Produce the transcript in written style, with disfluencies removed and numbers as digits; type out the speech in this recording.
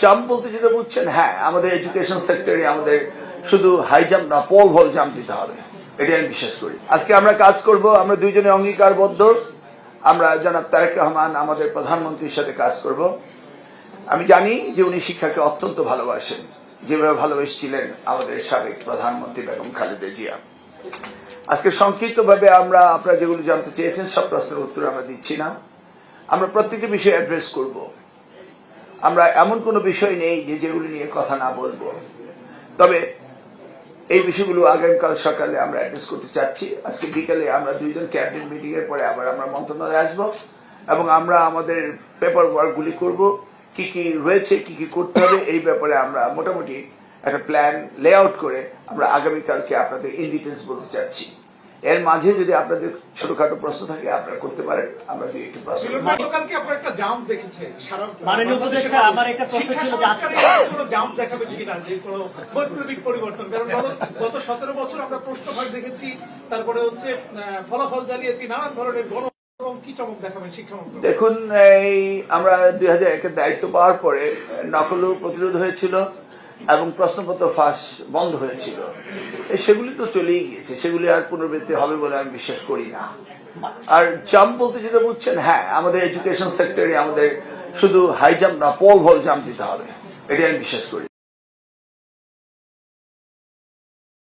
Jump বলতে যেটা বুঝছেন, হ্যাঁ, আমাদের এডুকেশন সেক্টরে আমাদের শুধু হাই জাম্প না, পোল ভল জাম্প দিতে হবে, এটাই আমি বিশ্বাস করি। আজকে আমরা কাজ করব, আমরা দুইজনে অঙ্গীকারবদ্ধ। আমরা জনাব তারেক রহমান আমাদের প্রধানমন্ত্রীর সাথে কাজ করব। আমি জানি যে উনি শিক্ষাকে অত্যন্ত ভালোবাসেন, যেভাবে ভালোবেসেছিলেন আমাদের সাবেক প্রধানমন্ত্রী বেগম খালেদা জিয়া। আজকে সংক্ষিপ্তভাবে আমরা আপনারা যেগুলো জানতে চেয়েছেন সব প্রশ্নের উত্তর আমরা দিচ্ছি না। আমরা প্রত্যেকটি বিষয় অ্যাড্রেস করব। আমরা এমন কোনো বিষয় নেই যে যেগুলি নিয়ে কথা না বলবো, তবে এই বিষয়গুলো আগামীকাল সকালে আমরা অ্যাড্রেস করতে চাচ্ছি। আজকে বিকেলে আমরা দুইজন ক্যাবিনেট মিটিং এর পরে আবার আমরা মন্ত্রণালয়ে আসবো এবং আমরা আমাদের পেপার ওয়ার্কগুলি করব, কি কি রয়েছে, কি কি করতে হবে, এই ব্যাপারে আমরা মোটামুটি একটা প্ল্যান লে আউট করে আমরা আগামীকালকে আপনাদের ইন ডিটেলস বলতে চাচ্ছি। এর মাঝে যদি আপনাদের ছোটখাটো প্রশ্ন থাকে আপনারা করতে পারেন। আমরা দুই একটি প্রশ্ন। গতকালকে আপনারা একটা জাম্প দেখেছেন, সারা মাননীয় উপদেষ্টা, আমার একটা প্রশ্ন ছিল যে আজকে কোনো জাম্প দেখাবেন কিনা, যে কোনো বৈপ্লবিক পরিবর্তন? কারণ গত 17 বছর আমরা প্রশ্নভাগ দেখেছি, তারপরে হচ্ছে ফলাফল জালিয়াতি, নানান ধরনের কি চমক দেখাবেন শিক্ষামন্ত্রী? দেখুন, এই আমরা 2001-এর দায়িত্ব পাওয়ার পরে নকল প্রতিরোধ হয়েছিল এবং প্রশ্নপত্র ফাঁস বন্ধ হয়েছিল। সেগুলি তো চলেই গিয়েছে, সেগুলি আর পুনরাবৃত্তি হবে বলে আমি বিশ্বাস করি না। আর জাম্প বলতে যেটা বুঝছেন, হ্যাঁ, আমাদের এডুকেশন সেক্টরে আমাদের শুধু হাই জাম্প না, পোল ভল জাম্প দিতে হবে, এটাই আমি বিশ্বাস করি।